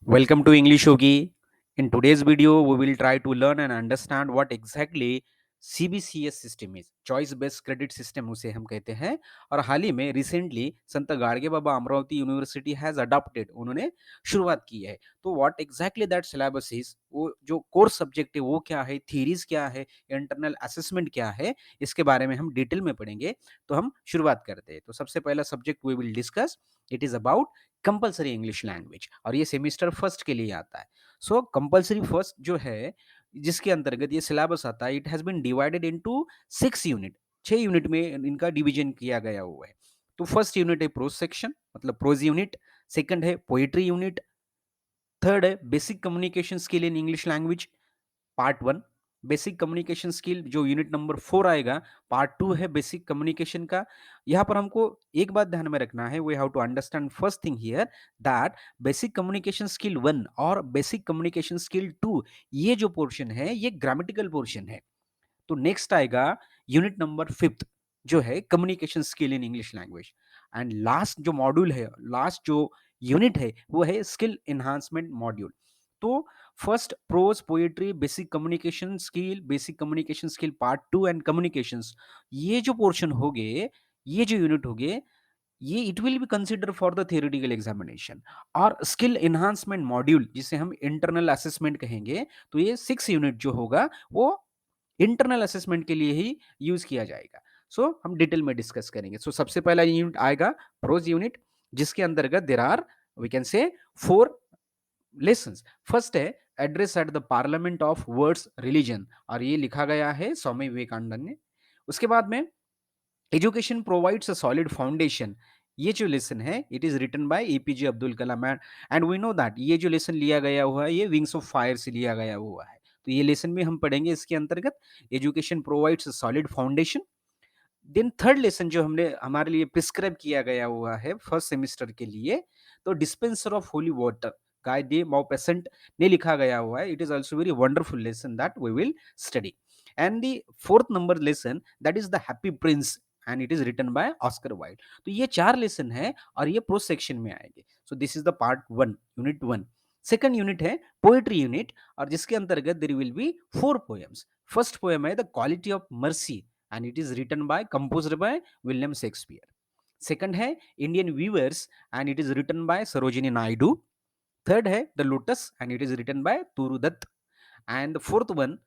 Welcome to English Yogi. In today's video, we will try to learn and understand what exactly CBCS system is. Choice Based Credit System उसे हम कहते हैं और हाल ही में recently Sant Gadge Baba Amravati university has adopted उन्होंने शुरुआत की है. तो what exactly that syllabus is, वो जो कोर्स सब्जेक्ट है वो क्या है, थीरीज क्या है, इंटरनल असेसमेंट क्या है, इसके बारे में हम डिटेल में पढ़ेंगे. तो हम शुरुआत करते हैं. तो सबसे पहला subject we will discuss, it is about compulsory English language और ये सेमिस्टर फर्स्ट के लिए आता है. सो कंपलसरी फर्स्ट जो है, जिसके अंतर्गत ये सिलेबस आता है, it has been divided into 6 unit. 6 unit में इनका डिवीजन किया गया हुआ है. तो फर्स्ट यूनिट है प्रोज सेक्शन, मतलब प्रोज यूनिट. सेकंड है पोएट्री यूनिट. थर्ड है basic communication skill in English language part 1. Basic communication skill जो यूनिट नंबर 4 आएगा. पार्ट 2 है बेसिक कम्युनिकेशन का. यहाँ पर हमको एक बात ध्यान में रखना है, we have to understand first thing here that basic communication skill 1 और बेसिक कम्युनिकेशन स्किल 2, ये जो पोर्शन है ये ग्रामेटिकल पोर्शन है. तो नेक्स्ट आएगा यूनिट नंबर 5 जो है communication skill in English language. And last जो मॉड्यूल है, लास्ट जो यूनिट है वो है स्किल एनहांसमेंट मॉड्यूल. तो first pros poetry basic communication skill part 2 and communications, ये जो पोर्शन हो गए, ये जो यूनिट हो गए, ये it will be consider for the theoretical examination. और स्किल एनहांसमेंट मॉड्यूल जिसे हम इंटरनल असेसमेंट कहेंगे, तो ये 6 यूनिट जो होगा वो इंटरनल असेसमेंट के लिए ही यूज किया जाएगा. सो हम डिटेल में डिस्कस करेंगे. सो सबसे पहला यूनिट आएगा प्रोज यूनिट, जिसके अंतर्गत there are, we can say, 4 lessons. First है address at the parliament of world's religion, और ये लिखा गया है स्वामी विवेकानंद ने. उसके बाद में education provides a solid foundation, ये जो लेसन है it is written by APJ Abdul Kalam. And we know that ये जो लेसन लिया गया हुआ है ये विंग्स ऑफ फायर से लिया गया हुआ है. तो ये लेसन भी हम पढ़ेंगे इसके अंतर्गत. Education provides a solid foundation. Then third lesson जो हमने हमारे लिए प्रिस्क्राइब किया गया हुआ है फर्स्ट सेमेस्टर के लिए, तो dispenser of holy water Guy de Maupassant ने लिखा गया हुआ है. It is also very wonderful lesson that we will study. And the fourth number lesson, that is the happy prince, and it is written by Oscar Wilde. तो ये 4 lesson है और ये प्रो सेक्शन में आएंगे. So this is the part 1, unit 1. Second unit है poetry unit, और जिसके अंतर्गत there will be 4 poems. First poem है the quality of mercy, and it is written by, composed by William Shakespeare. Second है Indian Weavers, and it is written by Sarojini Naidu. Third है The Lotus, and it is written by Turu Dutt. And the fourth one,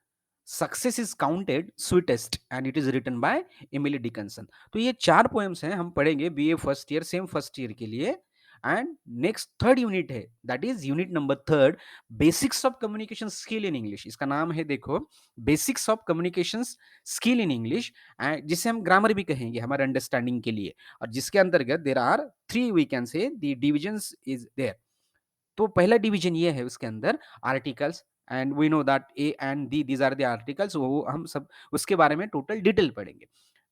Success is Counted Sweetest, and it is written by Emily Dickinson. तो ये 4 poems हैं, हम पढ़ेंगे BA first year, same first year के लिए. And next third unit है, that is unit number 3, basics of communication skill in English. इसका नाम है, देखो, basics of communication skill in English, जिसे हम ग्रामर भी कहेंगे हमारे अंडरस्टैंडिंग के लिए. और जिसके अंतर्गत there are 3, we can say the divisions is there. तो पहला डिवीजन ये है, उसके अंदर articles, and we know that A and the, these are the articles. वो हम सब उसके बारे में टोटल डिटेल पढ़ेंगे.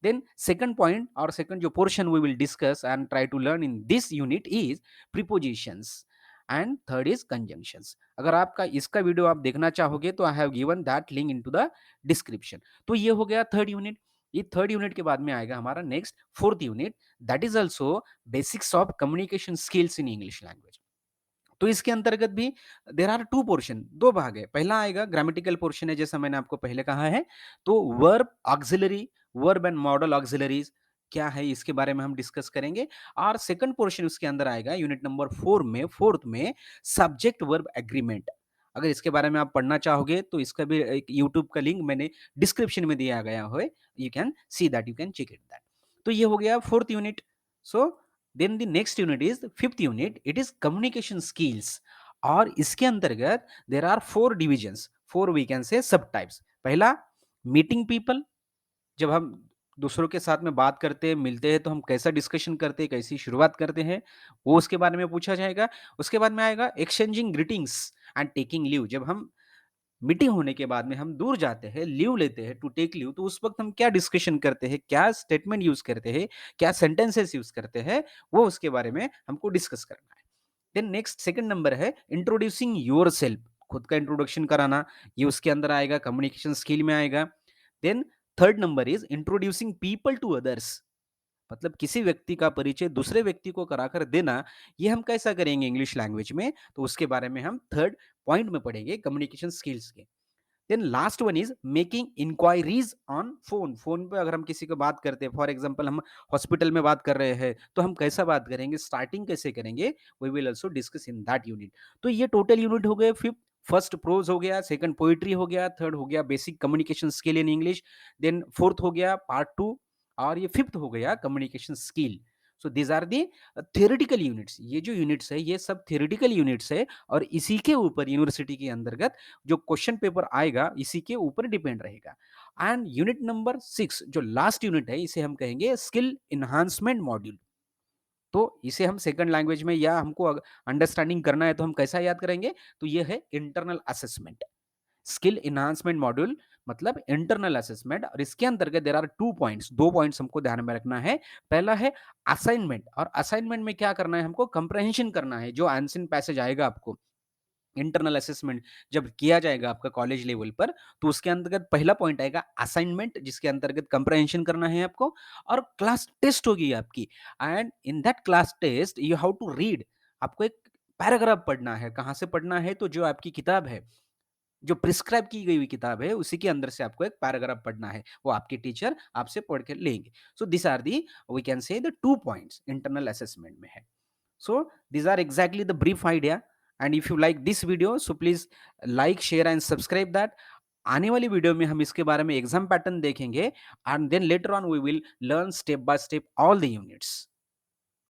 देन सेकंड पॉइंट और सेकंड जो portion we will discuss and try to learn in this unit is prepositions, and third is conjunctions. अगर आपका इसका वीडियो आप देखना चाहोगे तो I have given that link into the description. तो ये हो गया थर्ड यूनिट. ये थर्ड यूनिट के बाद में आएगा हमारा next fourth unit, that is also basics of communication skills in English language. तो इसके अंतर्गत भी देर आर 2 पोर्शन, 2 भाग है. पहला आएगा ग्रामेटिकल पोर्शन है, जैसा मैंने आपको पहले कहा है. तो verb auxiliary, verb and model auxiliaries क्या है, इसके बारे में हम डिस्कस करेंगे. और सेकंड पोर्शन उसके अंदर आएगा यूनिट नंबर 4 में, फोर्थ में, सब्जेक्ट वर्ब एग्रीमेंट. अगर इसके बारे में आप पढ़ना चाहोगे तो इसका भी एक यूट्यूब का लिंक मैंने डिस्क्रिप्शन में दिया गया है, you can see that, you can check it that. तो ये हो गया fourth unit. So then the next unit is fifth unit, it is communication skills. और इसके अंतर्गत there are 4 divisions, 4 we can say सब टाइप्स. पहला, मीटिंग पीपल, जब हम दूसरों के साथ में बात करते हैं, मिलते हैं, तो हम कैसा डिस्कशन करते हैं, कैसी शुरुआत करते हैं, वो उसके बारे में पूछा जाएगा. उसके बाद में आएगा exchanging greetings and taking leave. जब हम मीटिंग होने के बाद में हम दूर जाते हैं, लीव लेते हैं, टू टेक लीव, तो उस वक्त हम क्या डिस्कशन करते हैं, क्या स्टेटमेंट यूज करते हैं, क्या सेंटेंसेस यूज करते हैं, वो उसके बारे में हमको डिस्कस करना है. देन नेक्स्ट सेकंड नंबर है इंट्रोड्यूसिंग योर सेल्फ, खुद का इंट्रोडक्शन कराना, ये उसके अंदर आएगा, कम्युनिकेशन स्किल में आएगा. Then third number is introducing people to others. मतलब किसी व्यक्ति का परिचय दूसरे व्यक्ति को कराकर देना, ये हम कैसा करेंगे इंग्लिश लैंग्वेज में? तो उसके बारे में हम थर्ड पॉइंट में पढ़ेंगे कम्युनिकेशन स्किल्स के। Then last one is making inquiries on phone. Phone पे अगर हम किसी को बात करते हैं, फॉर एग्जांपल हम हॉस्पिटल में बात कर रहे हैं, तो हम कैसा बात करेंगे, स्टार्टिंग कैसे करेंगे, we will also discuss in that unit. तो ये टोटल यूनिट हो गए। फिफ्थ, फर्स्ट प्रोज हो गया, सेकंड पोइट्री हो गया, थर्ड हो गया basic communication skill in English, then fourth हो गया पार्ट टू, और ये फिफ्थ हो गया communication skill. So these are the theoretical units. ये जो यूनिट्स है ये सब थियोरिटिकल यूनिट्स है, और इसी के ऊपर यूनिवर्सिटी के अंतर्गत जो क्वेश्चन पेपर आएगा इसी के ऊपर डिपेंड रहेगा। एंड यूनिट नंबर 6 जो लास्ट यूनिट है, इसे हम कहेंगे स्किल एनहांसमेंट मॉड्यूल। तो इसे हम सेकंड लैंग्वेज में या हमको अंडरस्टैंडिंग करना है तो हम कैसा याद करेंगे, तो ये है internal assessment. Skill enhancement module मतलब इंटरनल असेसमेंट, और इसके अंतर्गत देयर आर 2 पॉइंट्स, 2 पॉइंट्स हमको ध्यान में रखना है। पहला है असाइनमेंट, और असाइनमेंट में क्या करना है, हमको कंप्रीहेंशन करना है। जो एंसिएंट पैसेज आएगा आपको इंटरनल असेसमेंट जब किया जाएगा आपका कॉलेज लेवल पर, तो उसके अंतर्गत पहला पॉइंट आएगा असाइनमेंट, जिसके अंतर्गत कंप्रहेंशन करना है आपको, और क्लास टेस्ट होगी आपकी। And in that class test you have to read. आपको एक पैराग्राफ पढ़ना है। कहाँ से पढ़ना है, तो जो आपकी किताब है, जो प्रिस्क्राइब की गई हुई किताब है, उसी के अंदर से आपको एक पैराग्राफ पढ़ना है। वो आपके टीचर आपसे पढ़ के लेंगे। So this are the, we can say the 2 points internal assessment में है। So these are exactly the brief idea, and if you like this video so please like, share and subscribe that। आने वाली video में हम इसके बारे में exam pattern देखेंगे, and then later on we will learn step by step all the units.